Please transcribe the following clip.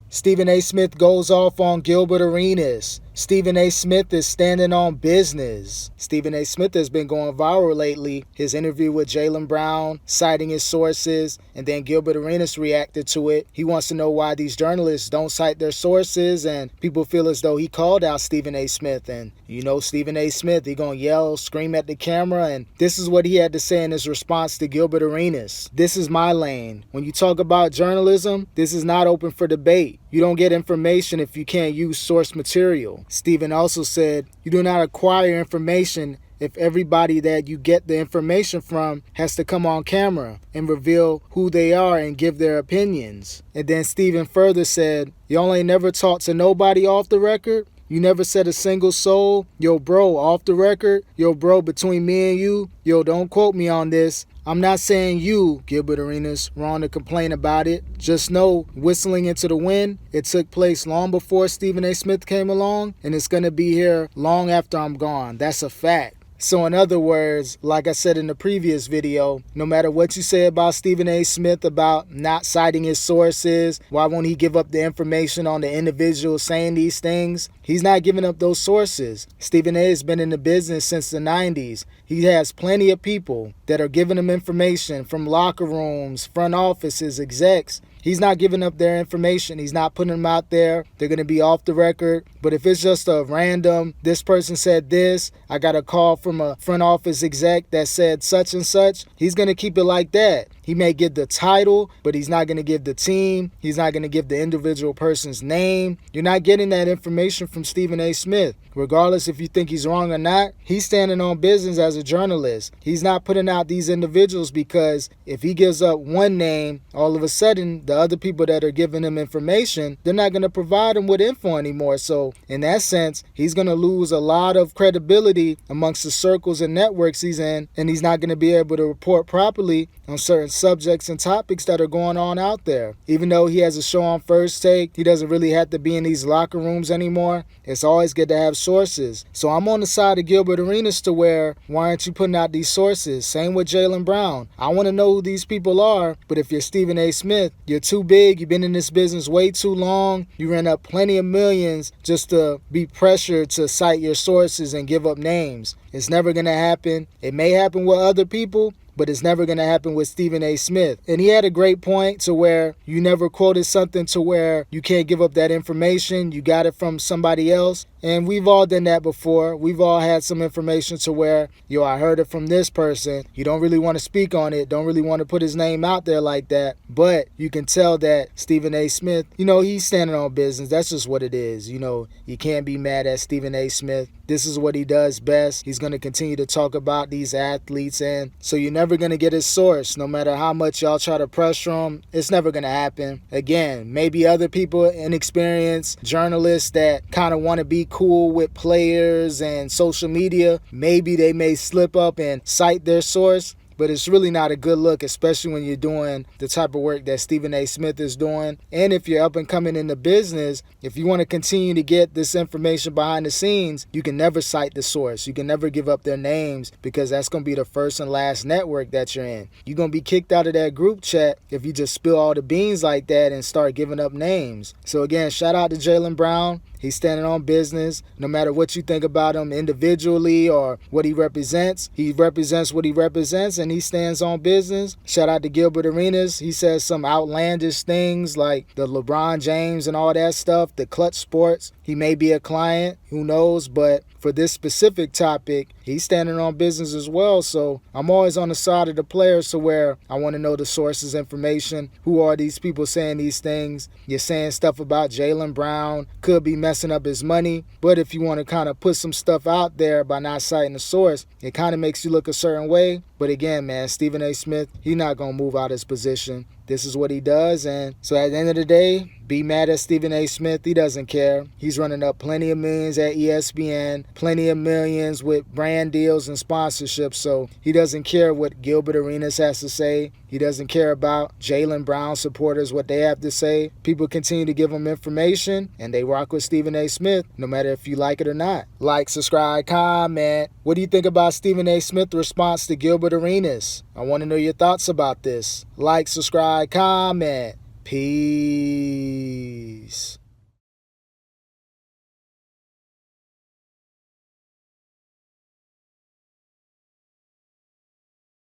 Stephen A. Smith goes off on Gilbert Arenas. Stephen A. Smith is standing on business. Stephen A. Smith has been going viral lately. His interview with Jaylen Brown, citing his sources, and then Gilbert Arenas reacted to it. He wants to know why these journalists don't cite their sources, and people feel as though he called out Stephen A. Smith. And you know Stephen A. Smith, he gonna yell, scream at the camera, and this is what he had to say in his response to Gilbert Arenas. "This is my lane. When you talk about journalism, this is not open for debate. You don't get information if you can't use source material." Stephen also said, "You do not acquire information if everybody that you get the information from has to come on camera and reveal who they are and give their opinions." And then Stephen further said, "Y'all ain't never talked to nobody off the record? You never said a single soul? Yo, bro, off the record? Yo, bro, between me and you? Yo, don't quote me on this. I'm not saying you, Gilbert Arenas, wrong to complain about it. Just know, whistling into the wind, it took place long before Stephen A. Smith came along, and it's going to be here long after I'm gone. That's a fact." So in other words, like I said in the previous video, no matter what you say about Stephen A. Smith about not citing his sources, why won't he give up the information on the individual saying these things? He's not giving up those sources. Stephen A. has been in the business since the 90s. He has plenty of people that are giving him information from locker rooms, front offices, execs. He's not giving up their information. He's not putting them out there. They're going to be off the record. But if it's just a random, this person said this, I got a call from a front office exec that said such and such, he's going to keep it like that. He may give the title, but he's not going to give the team. He's not going to give the individual person's name. You're not getting that information from Stephen A. Smith. Regardless if you think he's wrong or not, he's standing on business as a journalist. He's not putting out these individuals because if he gives up one name, all of a sudden, the other people that are giving him information, they're not going to provide him with info anymore. So in that sense, he's going to lose a lot of credibility amongst the circles and networks he's in, and he's not going to be able to report properly on certain subjects and topics that are going on out there. Even though he has a show on First Take, he doesn't really have to be in these locker rooms anymore. It's always good to have sources. So I'm on the side of Gilbert Arenas to where, why aren't you putting out these sources? Same with Jaylen Brown. I want to know who these people are, but if you're Stephen A. Smith, you're too big, you've been in this business way too long, you ran up plenty of millions just to be pressured to cite your sources and give up names. It's never going to happen. It may happen with other people, but it's never going to happen with Stephen A. Smith. And he had a great point to where you never quoted something to where you can't give up that information. You got it from somebody else. And we've all done that before. We've all had some information to where, yo, I heard it from this person. You don't really want to speak on it. Don't really want to put his name out there like that. But you can tell that Stephen A. Smith, he's standing on business. That's just what it is. You can't be mad at Stephen A. Smith. This is what he does best. He's going to continue to talk about these athletes. And so you're never going to get his source. No matter how much y'all try to pressure him, it's never going to happen. Again, maybe other people, inexperienced journalists that kind of want to be cool with players and social media, maybe they may slip up and cite their source. But it's really not a good look, especially when you're doing the type of work that Stephen A. Smith is doing. And if you're up and coming in the business, if you want to continue to get this information behind the scenes, you can never cite the source. You can never give up their names because that's going to be the first and last network that you're in. You're going to be kicked out of that group chat if you just spill all the beans like that and start giving up names. So again, shout out to Jaylen Brown. He's standing on business. No matter what you think about him individually or what he represents what he represents, and he stands on business. Shout out to Gilbert Arenas. He says some outlandish things like the LeBron James and all that stuff, the clutch sports. He may be a client, who knows, but for this specific topic, he's standing on business as well. So I'm always on the side of the players to where I want to know the sources, information. Who are these people saying these things? You're saying stuff about Jaylen Brown, could be messing up his money. But if you want to kind of put some stuff out there by not citing the source, it kind of makes you look a certain way. But again, man, Stephen A. Smith, he's not going to move out his position. This is what he does. And so at the end of the day, be mad at Stephen A. Smith. He doesn't care. He's running up plenty of millions at ESPN, plenty of millions with brand deals and sponsorships. So he doesn't care what Gilbert Arenas has to say. He doesn't care about Jaylen Brown supporters, what they have to say. People continue to give him information, and they rock with Stephen A. Smith, no matter if you like it or not. Like, subscribe, comment. What do you think about Stephen A. Smith's response to Gilbert Arenas? I want to know your thoughts about this. Like, subscribe, comment. Peace.